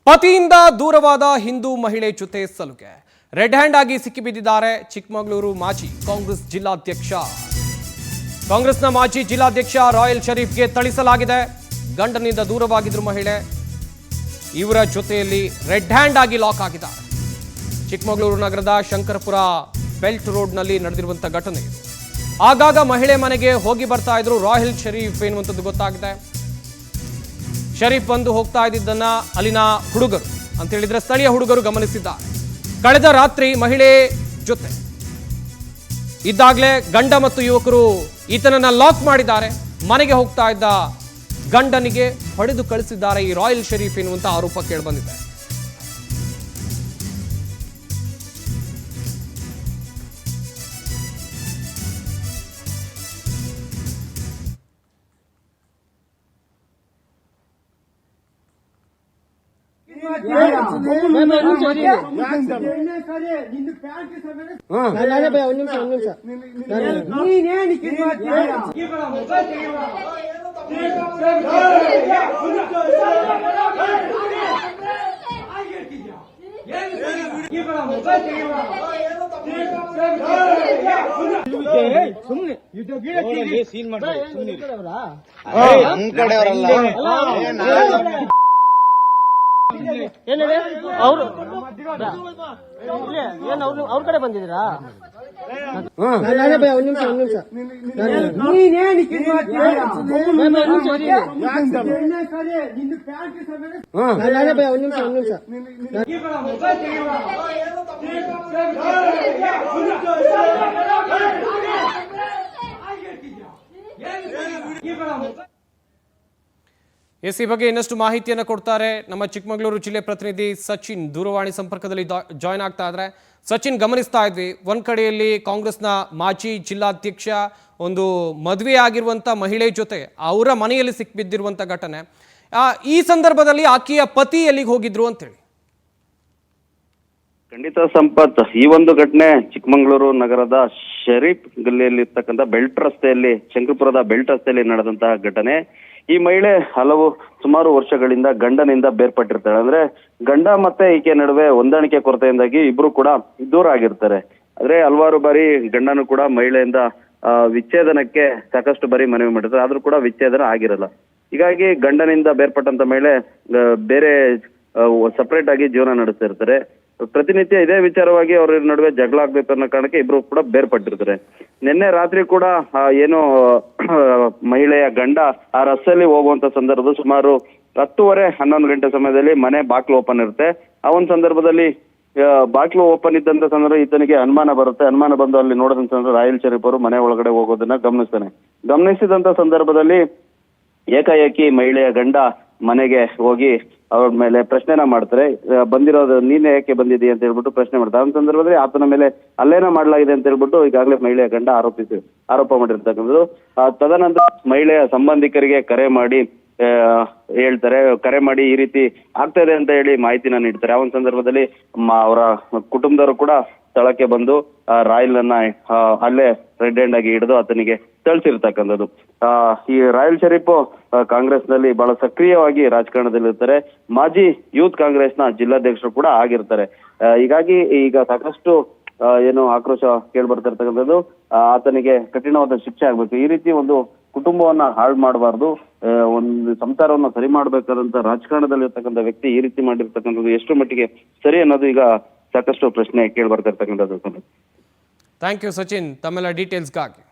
ಪತಿಯಿಂದ ದೂರವಾದ ಹಿಂದೂ ಮಹಿಳೆ ಜೊತೆ ಸಲುಗೆ ರೆಡ್ ಹ್ಯಾಂಡ್ ಆಗಿ ಸಿಕ್ಕಿಬಿದ್ದಿದ್ದಾರೆ ಚಿಕ್ಕಮಗಳೂರು ಮಾಜಿ ಕಾಂಗ್ರೆಸ್ ಜಿಲ್ಲಾಧ್ಯಕ್ಷ. ಕಾಂಗ್ರೆಸ್ನ ಮಾಜಿ ಜಿಲ್ಲಾಧ್ಯಕ್ಷ ರಾಯಲ್ ಶರೀಫ್ಗೆ ಥಳಿಸಲಾಗಿದೆ. ಗಂಡನಿಂದ ದೂರವಾಗಿದ್ರು ಮಹಿಳೆ, ಇವರ ಜೊತೆಯಲ್ಲಿ ರೆಡ್ ಹ್ಯಾಂಡ್ ಆಗಿ ಲಾಕ್ ಆಗಿದ್ದಾರೆ. ಚಿಕ್ಕಮಗಳೂರು ನಗರದ ಶಂಕರಪುರ ಬೆಲ್ಟ್ ರೋಡ್ನಲ್ಲಿ ನಡೆದಿರುವಂತಹ ಘಟನೆ ಇದು. ಆಗಾಗ ಮಹಿಳೆ ಮನೆಗೆ ಹೋಗಿ ಬರ್ತಾ ಇದ್ರು ರಾಯಲ್ ಶರೀಫ್ ಎನ್ನುವಂಥದ್ದು ಗೊತ್ತಾಗಿದೆ. ಶರೀಫ್ ಬಂದು ಹೋಗ್ತಾ ಇದ್ದಿದ್ದನ್ನ ಅಲ್ಲಿನ ಹುಡುಗರು ಅಂತ ಹೇಳಿದ್ರೆ ಸ್ಥಳೀಯ ಹುಡುಗರು ಗಮನಿಸಿದ್ದಾರೆ. ಕಳೆದ ರಾತ್ರಿ ಮಹಿಳೆ ಜೊತೆ ಇದ್ದಾಗಲೇ ಗಂಡ ಮತ್ತು ಯುವಕರು ಈತನನ್ನ ಲಾಕ್ ಮಾಡಿದ್ದಾರೆ. ಮನೆಗೆ ಹೋಗ್ತಾ ಇದ್ದ ಗಂಡನಿಗೆ ಹೊಡೆದು ಕಳಿಸಿದ್ದಾರೆ ಈ ರಾಯಲ್ ಶರೀಫ್ ಎನ್ನುವಂತ ಆರೋಪ ಕೇಳಿಬಂದಿದೆ. ಅವ್ರ ಕಡೆ ಬಂದಿದ್ದೀರಾ? ಈ ಬಗ್ಗೆ ಇನ್ನಷ್ಟು ಮಾಹಿತಿಯನ್ನು ಕೊಡ್ತಾರೆ ನಮ್ಮ ಚಿಕ್ಕಮಗಳೂರು ಜಿಲ್ಲೆ ಪ್ರತಿನಿಧಿ ಸಚಿನ್. ದೂರವಾಣಿ ಸಂಪರ್ಕದಲ್ಲಿ ಜಾಯ್ನ್ ಆಗ್ತಾ ಇದ್ದಾರೆ. ಸಚಿನ್, ಗಮನಿಸ್ತಾ ಇದ್ವಿ ಒಂದ್ ಕಡೆಯಲ್ಲಿ ಕಾಂಗ್ರೆಸ್ನ ಮಾಜಿ ಜಿಲ್ಲಾಧ್ಯಕ್ಷ ಒಂದು ಮದುವೆ ಆಗಿರುವಂತ ಮಹಿಳೆ ಜೊತೆ ಅವರ ಮನೆಯಲ್ಲಿ ಸಿಕ್ಬಿದ್ದಿರುವಂತ ಘಟನೆ. ಈ ಸಂದರ್ಭದಲ್ಲಿ ಆಕೆಯ ಪತಿ ಎಲ್ಲಿಗೆ ಹೋಗಿದ್ರು ಅಂತ ಹೇಳಿ? ಖಂಡಿತ ಸಂಪತ್, ಈ ಒಂದು ಘಟನೆ ಚಿಕ್ಕಮಗಳೂರು ನಗರದ ಶರೀಫ್ ಗಲ್ಲಿಯಲ್ಲಿ ಇರ್ತಕ್ಕಂಥ ಬೆಲ್ಟ್ ರಸ್ತೆಯಲ್ಲಿ, ಶಂಕರಪುರದ ಬೆಲ್ಟ್ ರಸ್ತೆಯಲ್ಲಿ ನಡೆದಂತಹ ಘಟನೆ. ಈ ಮಹಿಳೆ ಸುಮಾರು ವರ್ಷಗಳಿಂದ ಗಂಡನಿಂದ ಬೇರ್ಪಟ್ಟಿರ್ತಾಳೆ. ಅಂದ್ರೆ ಗಂಡ ಮತ್ತೆ ಈಕೆ ನಡುವೆ ಹೊಂದಾಣಿಕೆ ಕೊರತೆಯಿಂದಾಗಿ ಇಬ್ರು ಕೂಡ ದೂರ ಆಗಿರ್ತಾರೆ. ಆದ್ರೆ ಹಲವಾರು ಬಾರಿ ಗಂಡನು ಕೂಡ ಮಹಿಳೆಯಿಂದ ವಿಚ್ಛೇದನಕ್ಕೆ ಸಾಕಷ್ಟು ಬಾರಿ ಮನವಿ ಮಾಡಿರ್ತಾರೆ, ಆದ್ರೂ ಕೂಡ ವಿಚ್ಛೇದನ ಆಗಿರಲ್ಲ. ಹೀಗಾಗಿ ಗಂಡನಿಂದ ಬೇರ್ಪಟ್ಟಂತ ಮಹಿಳೆ ಬೇರೆ ಸಪರೇಟ್ ಆಗಿ ಜೀವನ ನಡೆಸ್ತಾ ಇರ್ತಾರೆ. ಪ್ರತಿನಿತ್ಯ ಇದೇ ವಿಚಾರವಾಗಿ ಅವ್ರ ನಡುವೆ ಜಗಳ ಆಗ್ಬೇಕು ಅನ್ನೋ ಕಾರಣಕ್ಕೆ ಇಬ್ರು ಕೂಡ ಬೇರ್ಪಟ್ಟಿರ್ತಾರೆ. ನಿನ್ನೆ ರಾತ್ರಿ ಕೂಡ ಏನು ಮಹಿಳೆಯ ಗಂಡ ಆ ರಸ್ತೆಯಲ್ಲಿ ಹೋಗುವಂತ ಸಂದರ್ಭ ಸುಮಾರು 10:30-11 ಗಂಟೆ ಸಮಯದಲ್ಲಿ ಮನೆ ಬಾಕ್ಲು ಓಪನ್ ಇರುತ್ತೆ. ಆ ಒಂದು ಸಂದರ್ಭದಲ್ಲಿ ಬಾಕ್ಲು ಓಪನ್ ಇದ್ದಂತ ಸಂದರ್ಭ ಈತನಿಗೆ ಅನುಮಾನ ಬರುತ್ತೆ. ಅನುಮಾನ ಬಂದು ಅಲ್ಲಿ ನೋಡಿದಂತ ಸಂದರ್ಭ ರಾಯಲ್ ಶರೀಫ್ ಅವರು ಮನೆ ಒಳಗಡೆ ಹೋಗೋದನ್ನ ಗಮನಿಸ್ತಾನೆ. ಗಮನಿಸಿದಂತ ಸಂದರ್ಭದಲ್ಲಿ ಏಕಾಏಕಿ ಮಹಿಳೆಯ ಗಂಡ ಮನೆಗೆ ಹೋಗಿ ಅವ್ರ ಮೇಲೆ ಪ್ರಶ್ನೆನ ಮಾಡ್ತಾರೆ. ಬಂದಿರೋದು ನೀನೇ ಯಾಕೆ ಬಂದಿದ್ದೀಯ ಅಂತ ಹೇಳ್ಬಿಟ್ಟು ಪ್ರಶ್ನೆ ಮಾಡ್ತಾರೆ. ಆ ಸಂದರ್ಭದಲ್ಲಿ ಆತನ ಮೇಲೆ ಅಲ್ಲೇನ ಮಾಡಲಾಗಿದೆ ಅಂತ ಹೇಳ್ಬಿಟ್ಟು ಈಗಾಗಲೇ ಮಹಿಳೆಯ ಗಂಡ ಆರೋಪ ಮಾಡಿರ್ತಕ್ಕಂಥದ್ದು. ತದನಂತರ ಮಹಿಳೆಯ ಸಂಬಂಧಿಕರಿಗೆ ಕರೆ ಮಾಡಿ ಹೇಳ್ತಾರೆ. ಕರೆ ಮಾಡಿ ಈ ರೀತಿ ಆಗ್ತಾ ಇದೆ ಅಂತ ಹೇಳಿ ಮಾಹಿತಿನ ನೀಡ್ತಾರೆ. ಆ ಒಂದು ಸಂದರ್ಭದಲ್ಲಿ ಅವರ ಕುಟುಂಬದವರು ಕೂಡ ಸ್ಥಳಕ್ಕೆ ಬಂದು ರಾಯಲ್ ಅನ್ನ ಅಲ್ಲೇ ರೆಡ್ ಹ್ಯಾಂಡ್ ಆಗಿ ಹಿಡಿದು ಆತನಿಗೆ ಥಳಿಸಿರ್ತಕ್ಕಂಥದ್ದು. ಈ ರಾಯಲ್ ಶರೀಫ್ ಕಾಂಗ್ರೆಸ್ ನಲ್ಲಿ ಬಹಳ ಸಕ್ರಿಯವಾಗಿ ರಾಜಕಾರಣದಲ್ಲಿ ಇರ್ತಾರೆ. ಮಾಜಿ ಯೂತ್ ಕಾಂಗ್ರೆಸ್ನ ಜಿಲ್ಲಾಧ್ಯಕ್ಷರು ಕೂಡ ಆಗಿರ್ತಾರೆ. ಹೀಗಾಗಿ ಈಗ ಸಾಕಷ್ಟು ಏನು ಆಕ್ರೋಶ ಕೇಳ್ಬರ್ತಿರ್ತಕ್ಕಂಥದ್ದು. ಆತನಿಗೆ ಕಠಿಣವಾದ ಶಿಕ್ಷೆ ಆಗ್ಬೇಕು. ಈ ರೀತಿ ಒಂದು ಕುಟುಂಬವನ್ನ ಹಾಳು ಮಾಡಬಾರ್ದು, ಒಂದು ಸಂಸಾರವನ್ನ ಸರಿ ಮಾಡ್ಬೇಕಾದಂತ ರಾಜಕಾರಣದಲ್ಲಿ ಇರ್ತಕ್ಕಂಥ ವ್ಯಕ್ತಿ ಈ ರೀತಿ ಮಾಡಿರ್ತಕ್ಕಂಥದ್ದು ಎಷ್ಟು ಮಟ್ಟಿಗೆ ಸರಿ ಅನ್ನೋದು ಈಗ ಸಾಕಷ್ಟು ಪ್ರಶ್ನೆ ಕೇಳ್ಬರ್ತಿರ್ತಕ್ಕಂಥದ್ದು. ಥ್ಯಾಂಕ್ ಯು ಸಚಿನ್, ತಮ್ಮೆಲ್ಲ ಡೀಟೇಲ್ಸ್ಗಾಗಿ.